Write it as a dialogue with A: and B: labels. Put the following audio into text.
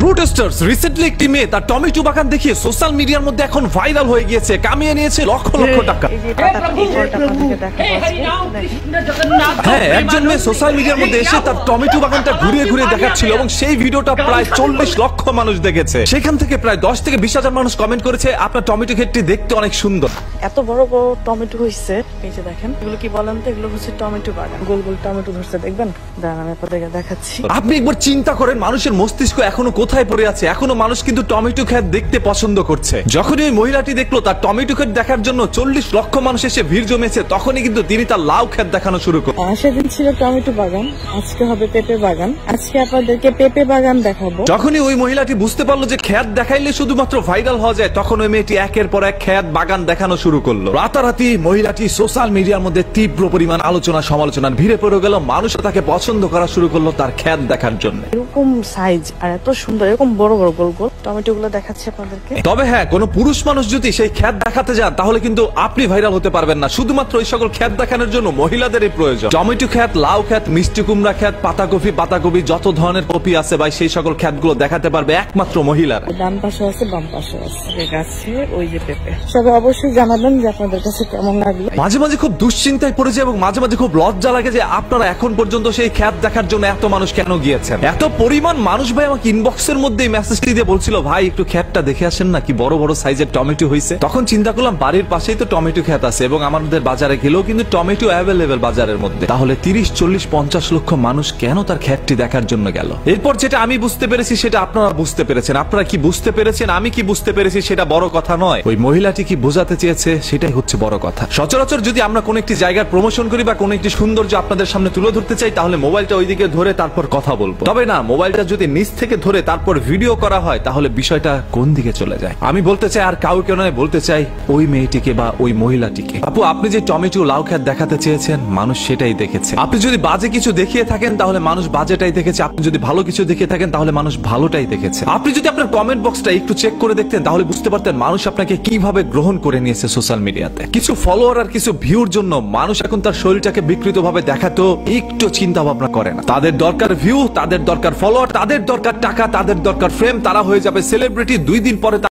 A: Protesters recently একটি মেয়ে তার টমেটো বাগান দেখিয়ে সোশ্যাল মিডিয়ার মধ্যে এখন ভাইরাল হয়ে গিয়েছে, কামিয়ে নিয়েছে লক্ষ লক্ষ টাকা। হ্যাঁ, একজন মেয়ে সোশ্যাল মিডিয়ার মধ্যে এসে তার টমেটো বাগানটা ঘুরিয়ে ঘুরিয়ে দেখাচ্ছিল এবং সেই ভিডিওটা প্রায় 40 লক্ষ মানুষ দেখেছে। সেখান থেকে প্রায় 10 থেকে 20 হাজার মানুষ কমেন্ট করেছে আপনার টমেটো ক্ষেতটি দেখতে অনেক সুন্দর।
B: এত বড় বড় টমেটো হয়েছে, এই যে দেখেন, এগুলো কি বলেন তো? এগুলো হচ্ছে টমেটো বাগান, গোল গোল টমেটো ধরছে, দেখবেন? দাঁড়ান আমি আপনাদেরকে দেখাচ্ছি।
A: আপনি একবার চিন্তা করেন মানুষের মস্তিষ্ক এখনো কোথায় পড়ে আছে। এখনো মানুষ কিন্তু টমেটো ক্ষেত দেখতে পছন্দ করছে। যখনই ওই মহিলাটি দেখলো তার টমেটো ক্ষেত দেখার জন্য 40 লক্ষ মানুষ এসে ভিড় জমেছে, তখনই কিন্তু তিনি তার লাউ ক্ষেত দেখানো শুরু করলেন।
B: সেদিন ছিল টমেটো বাগান, আজকে হবে পেঁপে বাগান। আজকে আপনাদেরকে পেঁপে বাগান দেখাবো।
A: যখনই ওই মহিলাটি বুঝতে পারলো যে ক্ষেত দেখাইলে শুধুমাত্র ভাইরাল হওয়া যায়, তখন ওই মেয়েটি একের পর এক ক্ষেত বাগান দেখানো শুরু করলো। রাতারাতি মহিলাটি সোশ্যাল মিডিয়ার মধ্যে তীব্র পরিমাণ আলোচনা সমালোচনার ভিড়ে পড়ে গেল। মানুষ তাকে পছন্দ করা শুরু করলো তার ক্ষেত দেখার জন্য।
B: এরকম সাইজ আর এত সুন্দর, এরকম বড় বড় গোল গোল টমেটো গুলো দেখাচ্ছি আপনাদেরকে।
A: তবে হ্যাঁ, কোন পুরুষ মানুষ যদি সেই ক্ষেত দেখাতে যান তাহলে কিন্তু আপনি ভাইরাল হতে পারবেন না। শুধুমাত্র এই সকল ক্ষেত দেখানোর জন্য মহিলাদেরই প্রয়োজন। টমেটো ক্ষেত, লাউ ক্ষেত, মিষ্টি কুমড়া ক্ষেত, পাতাকপি, যত ধরনের কপি আছে ভাই, সেই সকল ক্ষেতগুলো দেখাতে পারবে একমাত্র মহিলারা।
B: ডান পাশে আছে, বাম পাশে আছে গাছে ওই যে পেঁপে। সবাই অবশ্যই জানাবেন যে আপনাদের কাছে কেমন লাগলো।
A: মাঝে মাঝে খুব দুশ্চিন্তায় পড়ে যায় এবং মাঝে মাঝে খুব লজ্জা লাগে যে আপনারা এখন পর্যন্ত সেই ক্ষেত দেখার জন্য এত মানুষ কেন গিয়েছেন। এত পরিমাণ মানুষ ভাই আমাকে ইনবক্সের মধ্যে মেসেজটি দিয়ে বলছিল, ভাই একটু ক্ষেতটা দেখে আসেন না, কি বড় বড় সাইজের টমেটো হয়েছে। তখন চিন্তা করলাম বাড়ির পাশেই তো টমেটো ক্ষেত আছে এবং আমাদের বাজারে গেলেও কিন্তু টমেটো অ্যাভেলেবেল বাজারের মধ্যে। তাহলে 30, 40, 50 লক্ষ মানুষ কেন তার ক্ষেতটি দেখার জন্য গেল? এরপর যেটা আমি বুঝতে পেরেছি সেটা আপনারা বুঝতে পেরেছেন। আপনারা কি বুঝতে পেরেছেন, আমি কি বুঝতে পেরেছি সেটা বড় কথা নয়। ওই মহিলাটি কি বোঝাতে চেয়েছে সেটাই হচ্ছে বড় কথা। সচরাচর যদি আমরা কোন একটি জায়গার প্রমোশন করি বা কোন একটি সৌন্দর্য আপনাদের সামনে তুলে ধরতে চাই, তাহলে মোবাইলটা ওইদিকে ধরে তারপর কথা বলবো। তবে না, মোবাইলটা যদি নিচ থেকে ধরে তারপর ভিডিও করা হয় তাহলে বিষয়টা কোন দিকে চলে যায়। আমি বলতে চাই আর কাউকে নয়, বলতে চাই ওই মেয়েটিকে বা ওই মহিলাটিকে। আপু, আপনি যে টমেটো লাউ ক্ষেত দেখাতে চেয়েছেন মানুষ সেটাই দেখেছে। আপনি যদি বাজে কিছু দেখিয়ে থাকেন তাহলে মানুষ বাজেটাই দেখেছে। আপনি যদি ভালো কিছু দেখিয়ে থাকেন তাহলে মানুষ ভালোটাই দেখেছে। আপনি যদি আপনার কমেন্ট বক্সটা একটু চেক করে দেখতেন তাহলে বুঝতে পারতেন মানুষ আপনাকে কিভাবে গ্রহণ করে নিয়েছে সোশ্যাল মিডিয়াতে। কিছু ফলোয়ার আর কিছু ভিউর জন্য মানুষ এখন তার শরীরটাকে বিকৃত ভাবে দেখাতেও একটু চিন্তা ভাবনা করে না। তাদের দরকার ভিউ, তাদের দরকার ফলোয়ার, তাদের দরকার টাকা, তাদের দরকার ফ্রেম। তারা হয়ে যাবে সেলিব্রিটি। 2 দিন পরে